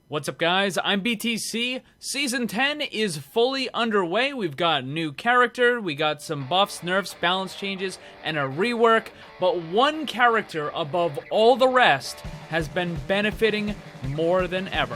What's up, guys? I'm BTC. Season 10 is fully underway. We've got a new character, we got some buffs, nerfs, balance changes, and a rework. But one character above all the rest has been benefiting more than ever.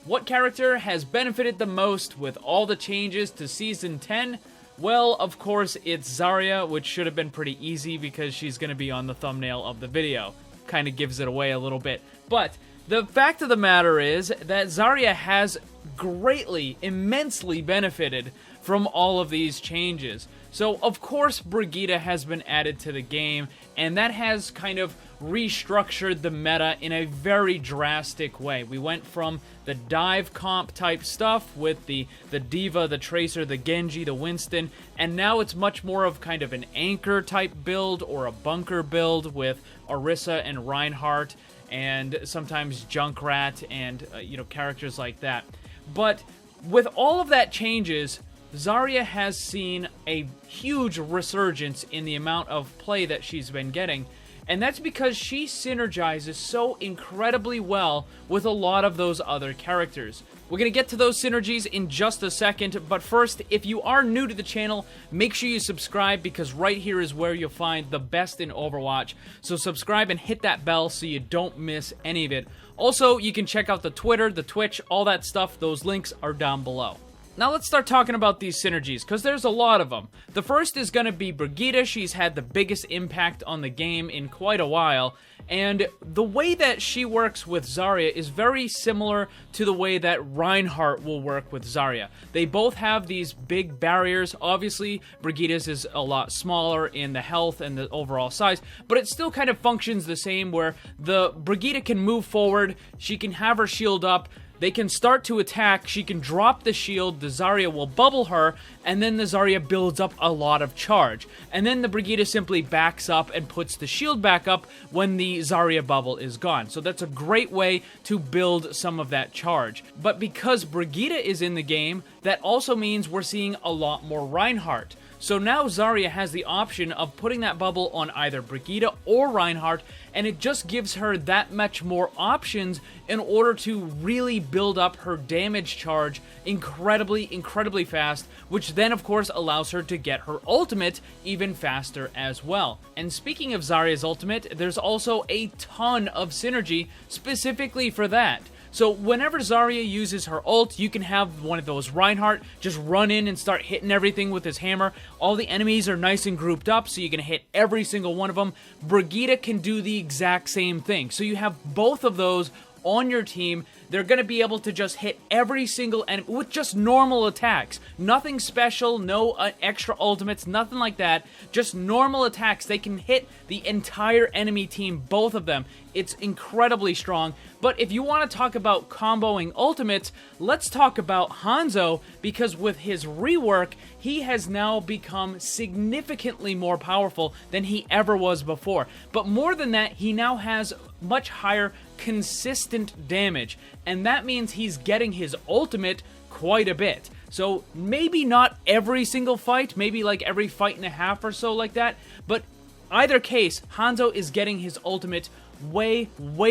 What character has benefited the most with all the changes to Season 10? Well, of course, it's Zarya, which should have been pretty easy because she's going to be on the thumbnail of the video. Kind of gives it away a little bit. But the fact of the matter is that Zarya has greatly, immensely benefited from all of these changes. So, of course, Brigitte has been added to the game, and that has kind of restructured the meta in a very drastic way. We went from the dive comp type stuff with the D.Va, the Tracer, the Genji, the Winston, and now it's much more of kind of an anchor type build or a bunker build with Orisa and Reinhardt and sometimes Junkrat and characters like that. But with all of that changes, Zarya has seen a huge resurgence in the amount of play that she's been getting, and that's because she synergizes so incredibly well with a lot of those other characters. We're going to get to those synergies in just a second, but first, if you are new to the channel, make sure you subscribe because right here is where you'll find the best in Overwatch. So subscribe and hit that bell so you don't miss any of it. Also, you can check out the Twitter, the Twitch, all that stuff. Those links are down below. Now let's start talking about these synergies, because there's a lot of them. The first is going to be Brigitte. She's had the biggest impact on the game in quite a while, and the way that she works with Zarya is very similar to the way that Reinhardt will work with Zarya. They both have these big barriers. Obviously, Brigitte's is a lot smaller in the health and the overall size, but it still kind of functions the same where the Brigitte can move forward, she can have her shield up, they can start to attack, she can drop the shield, the Zarya will bubble her, and then the Zarya builds up a lot of charge. And then the Brigitte simply backs up and puts the shield back up when the Zarya bubble is gone. So that's a great way to build some of that charge. But because Brigitte is in the game, that also means we're seeing a lot more Reinhardt. So now Zarya has the option of putting that bubble on either Brigitte or Reinhardt, and it just gives her that much more options in order to really build up her damage charge incredibly fast, which then of course allows her to get her ultimate even faster as well. And speaking of Zarya's ultimate, there's also a ton of synergy specifically for that. So whenever Zarya uses her ult, you can have one of those Reinhardt just run in and start hitting everything with his hammer. All the enemies are nice and grouped up, so you can hit every single one of them. Brigitte can do the exact same thing. So you have both of those on your team. They're going to be able to just hit every single enemy with just normal attacks. Nothing special, no extra ultimates, nothing like that. Just normal attacks. They can hit the entire enemy team, both of them. It's incredibly strong. But if you want to talk about comboing ultimates, let's talk about Hanzo, because with his rework, he has now become significantly more powerful than he ever was before. But more than that, he now has much higher consistent damage, and that means he's getting his ultimate quite a bit. So maybe not every single fight, maybe like every fight and a half or so like that, but either case, Hanzo is getting his ultimate way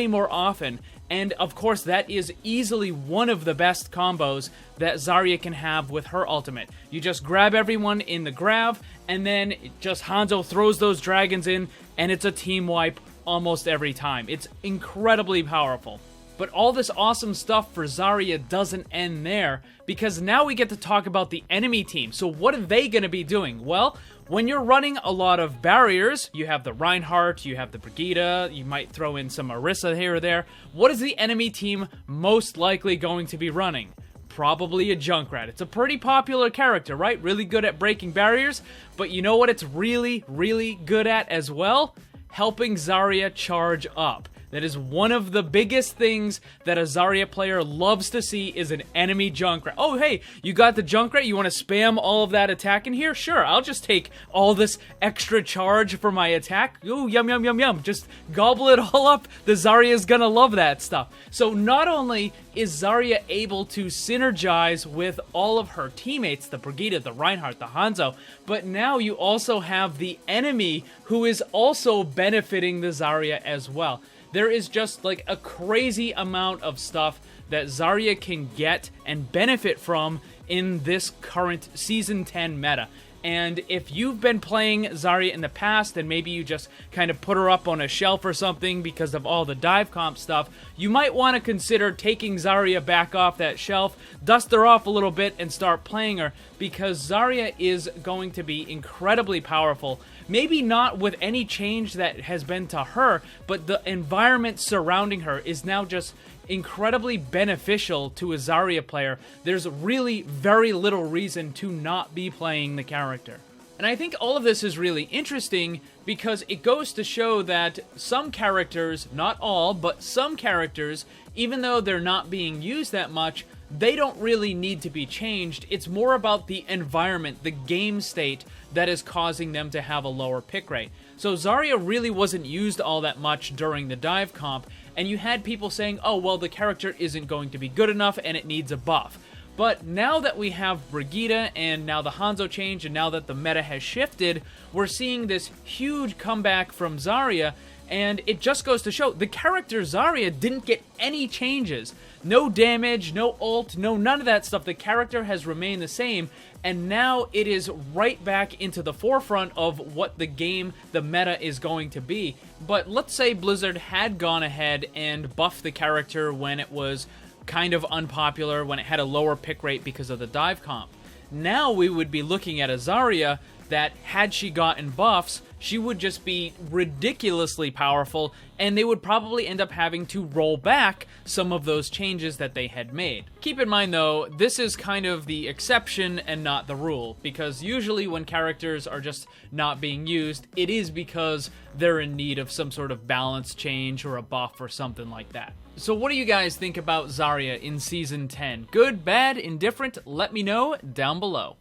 more often. And of course, that is easily one of the best combos that Zarya can have with her ultimate. You just grab everyone in the grav, and then just Hanzo throws those dragons in, and it's a team wipe almost every time. It's incredibly powerful. But all this awesome stuff for Zarya doesn't end there, because now we get to talk about the enemy team. So what are they going to be doing? Well, when you're running a lot of barriers, you have the Reinhardt, you have the Brigitte, you might throw in some Orisa here or there. What is the enemy team most likely going to be running? Probably a Junkrat. It's a pretty popular character, right? Really good at breaking barriers, but you know what it's really good at as well? Helping Zarya charge up. That is one of the biggest things that a Zarya player loves to see is an enemy Junkrat. Oh, hey, you got the Junkrat? You want to spam all of that attack in here? Sure, I'll just take all this extra charge for my attack. Ooh, yum, yum, yum, yum. Just gobble it all up. The Zarya's gonna love that stuff. So not only is Zarya able to synergize with all of her teammates, the Brigitte, the Reinhardt, the Hanzo, but now you also have the enemy who is also benefiting the Zarya as well. There is just like a crazy amount of stuff that Zarya can get and benefit from in this current Season 10 meta. And if you've been playing Zarya in the past and maybe you just kind of put her up on a shelf or something because of all the dive comp stuff, you might want to consider taking Zarya back off that shelf, dust her off a little bit, and start playing her, because Zarya is going to be incredibly powerful. Maybe not with any change that has been to her, but the environment surrounding her is now just incredibly beneficial to a Zarya player. There's really very little reason to not be playing the character. And I think all of this is really interesting because it goes to show that some characters, not all, but some characters, even though they're not being used that much, they don't really need to be changed. It's more about the environment, the game state, that is causing them to have a lower pick rate. So Zarya really wasn't used all that much during the dive comp, and you had people saying, oh, well, the character isn't going to be good enough and it needs a buff. But now that we have Brigitte and now the Hanzo change and now that the meta has shifted, we're seeing this huge comeback from Zarya, and it just goes to show the character Zarya didn't get any changes. No damage, no ult, no none of that stuff. The character has remained the same, and now it is right back into the forefront of what the game, the meta, is going to be. But let's say Blizzard had gone ahead and buffed the character when it was kind of unpopular, when it had a lower pick rate because of the dive comp. Now we would be looking at a Zarya that, had she gotten buffs, she would just be ridiculously powerful, and they would probably end up having to roll back some of those changes that they had made. Keep in mind, though, this is kind of the exception and not the rule, because usually when characters are just not being used, it is because they're in need of some sort of balance change or a buff or something like that. So what do you guys think about Zarya in Season 10? Good, bad, indifferent? Let me know down below.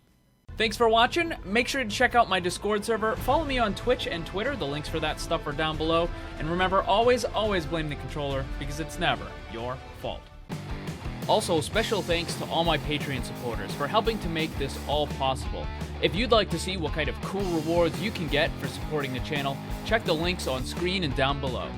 Thanks for watching. Make sure to check out my Discord server. Follow me on Twitch and Twitter. The links for that stuff are down below. And remember, always blame the controller, because it's never your fault. Also, special thanks to all my Patreon supporters for helping to make this all possible. If you'd like to see what kind of cool rewards you can get for supporting the channel, check the links on screen and down below.